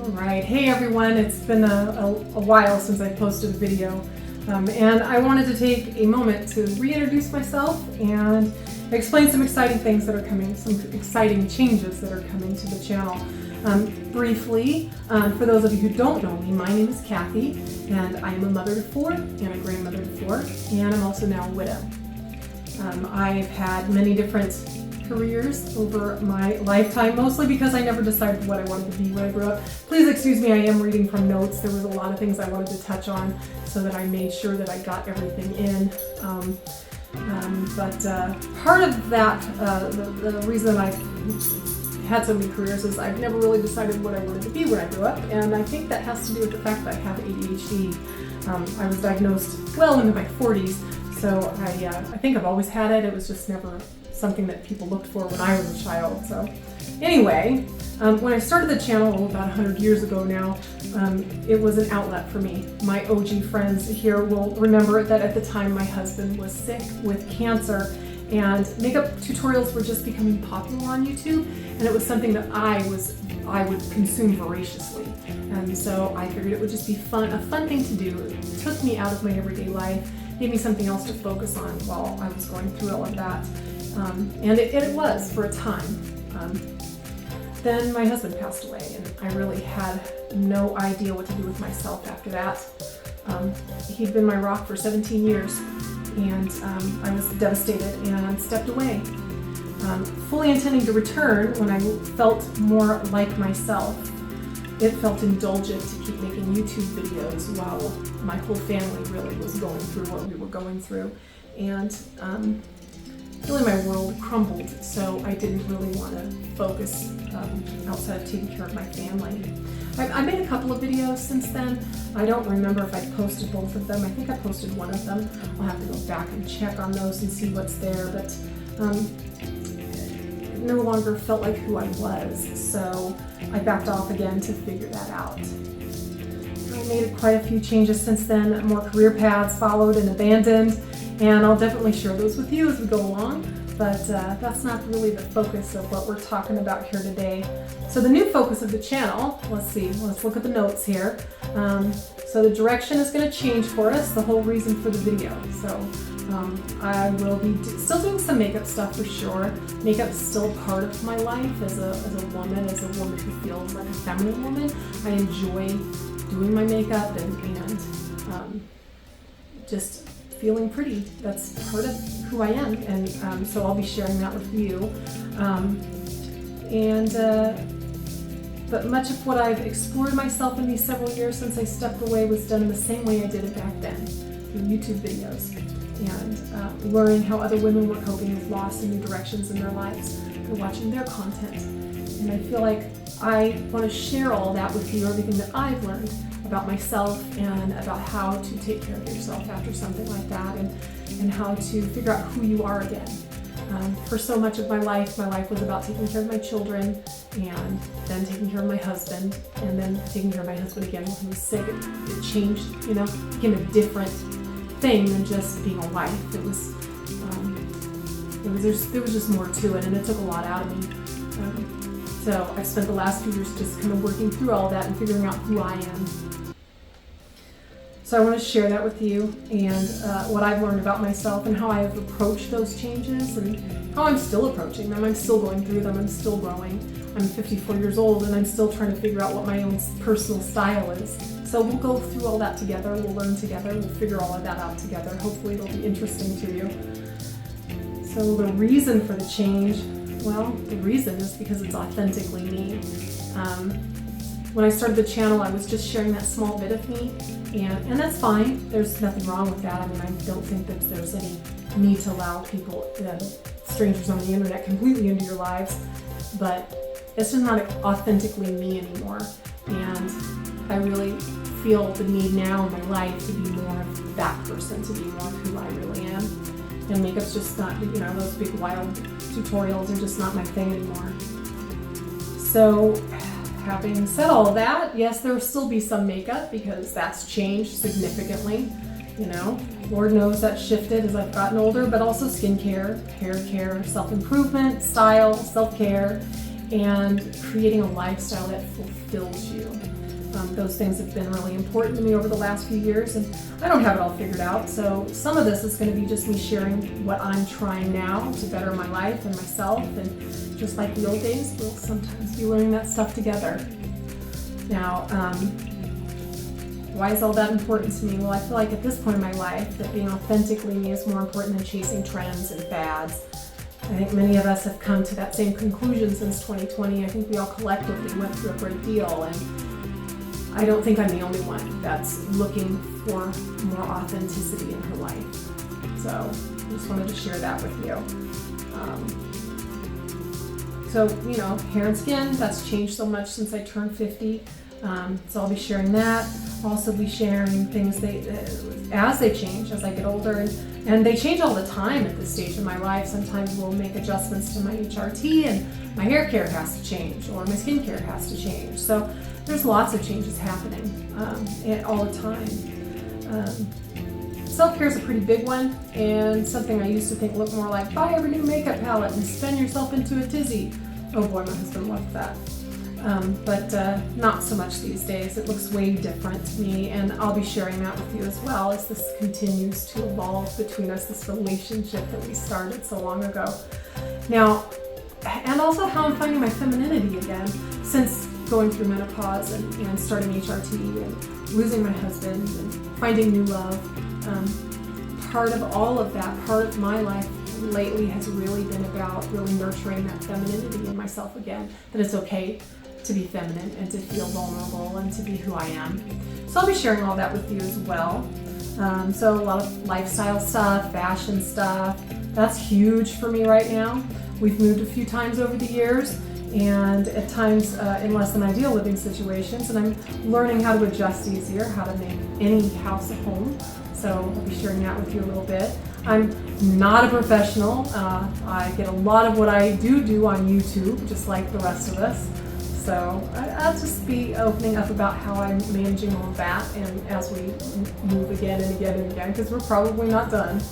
Alright, hey everyone, it's been a while since I posted a video and I wanted to take a moment to reintroduce myself and explain some exciting things that are coming, some exciting changes that are coming to the channel. Briefly, for those of you who don't know me, my name is Kathy and I am a mother to four and a grandmother to four, and I'm also now a widow. I've had many different careers over my lifetime, mostly because I never decided what I wanted to be when I grew up. Please excuse me, I am reading from notes. There was a lot of things I wanted to touch on so that I made sure that I got everything in. But part of that, the reason I had so many careers is I've never really decided what I wanted to be when I grew up, and I think that has to do with the fact that I have ADHD. I was diagnosed well into my 40s, so I think I've always had it. It was just never something that people looked for when I was a child. So anyway, when I started the channel about 100 years ago now, it was an outlet for me. My OG friends here will remember that at the time my husband was sick with cancer and makeup tutorials were just becoming popular on YouTube, and it was something that I would consume voraciously. And so I figured it would just be a fun thing to do. It took me out of my everyday life, gave me something else to focus on while I was going through all of that. And it was for a time. Then my husband passed away and I really had no idea what to do with myself after that. He'd been my rock for 17 years and I was devastated and stepped away. Fully intending to return when I felt more like myself. It felt indulgent to keep making YouTube videos while my whole family really was going through what we were going through. And really my world crumbled, so I didn't really want to focus outside of taking care of my family. I made a couple of videos since then. I don't remember if I posted both of them. I think I posted one of them. I'll have to go back and check on those and see what's there, but it no longer felt like who I was, so I backed off again to figure that out. I made quite a few changes since then. More career paths followed and abandoned, and I'll definitely share those with you as we go along, but that's not really the focus of what we're talking about here today. So the new focus of the channel, let's look at the notes here. So the direction is going to change for us, the whole reason for the video. So I will be still doing some makeup stuff for sure. Makeup's still part of my life as a woman who feels like a feminine woman. I enjoy doing my makeup and just feeling pretty. That's part of who I am, and so I'll be sharing that with you. But much of what I've explored myself in these several years since I stepped away was done in the same way I did it back then, through YouTube videos, and learning how other women were coping with loss and new directions in their lives, and watching their content. And I feel like I want to share all that with you, everything that I've learned about myself and about how to take care of yourself after something like that, and how to figure out who you are again. For so much of my life was about taking care of my children and then taking care of my husband and then taking care of my husband again when he was sick. It changed, became a different thing than just being a wife. There was just more to it, and it took a lot out of me. So I've spent the last few years just kind of working through all that and figuring out who I am. So I want to share that with you, and what I've learned about myself and how I have approached those changes and how I'm still approaching them. I'm still going through them. I'm still growing. I'm 54 years old and I'm still trying to figure out what my own personal style is. So we'll go through all that together. We'll learn together. We'll figure all of that out together. Hopefully it'll be interesting to you. So the reason for the change, well, the reason is because it's authentically me. When I started the channel, I was just sharing that small bit of me, and that's fine. There's nothing wrong with that. I mean, I don't think that there's any need to allow people, strangers on the internet, completely into your lives, but it's just not authentically me anymore. And I really feel the need now in my life to be more of that person, to be more of who I really am. And makeup's just not, those big wild tutorials are just not my thing anymore. So, having said all that, yes, there will still be some makeup because that's changed significantly. Lord knows that shifted as I've gotten older, but also skincare, hair care, self-improvement, style, self-care, and creating a lifestyle that fulfills you. Those things have been really important to me over the last few years, and I don't have it all figured out. So some of this is going to be just me sharing what I'm trying now to better my life and myself. And just like the old days, we'll sometimes be learning that stuff together. Now, why is all that important to me? Well, I feel like at this point in my life that being authentically me is more important than chasing trends and fads. I think many of us have come to that same conclusion since 2020. I think we all collectively went through a great deal, and I don't think I'm the only one that's looking for more authenticity in her life. So I just wanted to share that with you. So, hair and skin, that's changed so much since I turned 50. So I'll be sharing that. I'll also be sharing things as they change, as I get older. And they change all the time at this stage in my life. Sometimes we'll make adjustments to my HRT and my hair care has to change, or my skincare has to change. So there's lots of changes happening all the time. Self-care is a pretty big one, and something I used to think looked more like buy every new makeup palette and spin yourself into a tizzy. Oh boy, my husband loved that. But not so much these days. It looks way different to me, and I'll be sharing that with you as well as this continues to evolve between us, this relationship that we started so long ago. Now, and also how I'm finding my femininity again since going through menopause and starting HRT and losing my husband and finding new love. Part of all of that, part of my life lately has really been about really nurturing that femininity in myself again, that it's okay to be feminine and to feel vulnerable and to be who I am. So I'll be sharing all that with you as well. So a lot of lifestyle stuff, fashion stuff, that's huge for me right now. We've moved a few times over the years, and at times in less than ideal living situations, and I'm learning how to adjust easier, how to make any house a home. So I'll be sharing that with you a little bit. I'm not a professional. I get a lot of what I do on YouTube, just like the rest of us. So I'll just be opening up about how I'm managing all of that, and as we move again and again and again, because we're probably not done.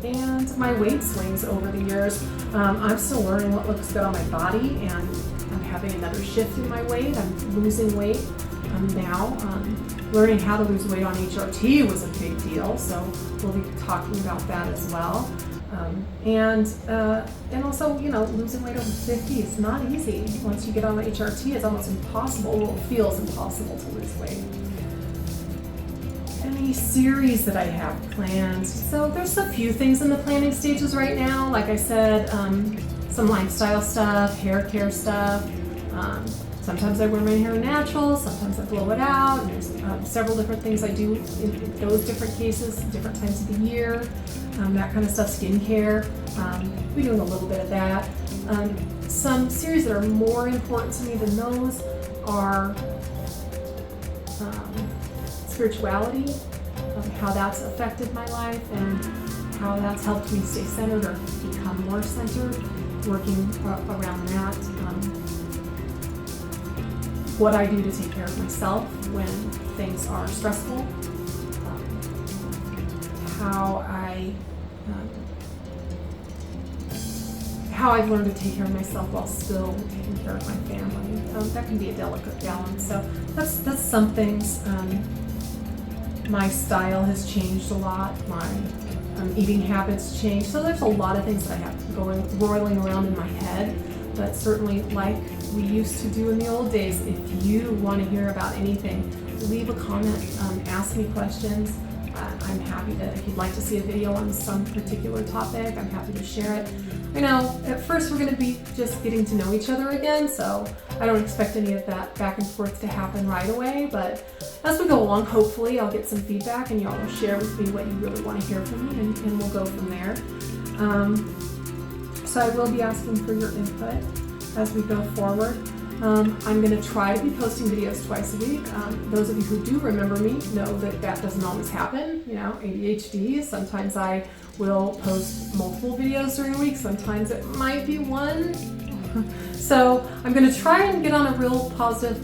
And my weight swings over the years. I'm still learning what looks good on my body, and I'm having another shift in my weight. I'm losing weight now. Learning how to lose weight on HRT was a big deal, so we'll be talking about that as well. And also, losing weight over 50 is not easy. Once you get on the HRT, it's almost impossible. Well, it feels impossible to lose weight. Any series that I have planned. So there's a few things in the planning stages right now. Like I said, some lifestyle stuff, hair care stuff. Sometimes I wear my hair natural, sometimes I blow it out, and there's several different things I do in those different cases, different times of the year, that kind of stuff, skincare. We're doing a little bit of that. Some series that are more important to me than those are spirituality, how that's affected my life and how that's helped me stay centered or become more centered, working around that. What I do to take care of myself when things are stressful, how I've learned to take care of myself while still taking care of my family. That can be a delicate balance. So that's some things. My style has changed a lot. My eating habits changed. So there's a lot of things that I have roiling around in my head. But certainly, like we used to do in the old days, if you want to hear about anything, leave a comment, ask me questions. I'm happy to, if you'd like to see a video on some particular topic, I'm happy to share it. I know at first we're going to be just getting to know each other again, so I don't expect any of that back and forth to happen right away, but as we go along, hopefully I'll get some feedback and y'all will share with me what you really want to hear from me, and we'll go from there. So I will be asking for your input as we go forward. I'm going to try to be posting videos twice a week. Those of you who do remember me know that doesn't always happen. ADHD, sometimes I will post multiple videos during a week. Sometimes it might be one. So I'm going to try and get on a real positive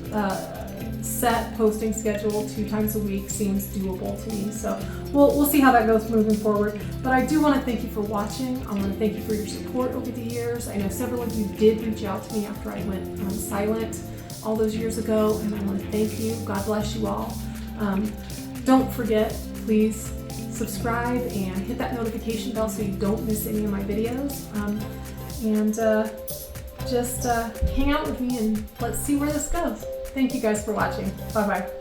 set posting schedule 2 times a week. Seems doable to me. So we'll see how that goes moving forward. But I do want to thank you for watching. I want to thank you for your support over the years. I know several of you did reach out to me after I went silent. all those years ago, and I want to thank you. God bless you all. Don't forget, please subscribe and hit that notification bell so you don't miss any of my videos. Just hang out with me and let's see where this goes. Thank you guys for watching. Bye-bye.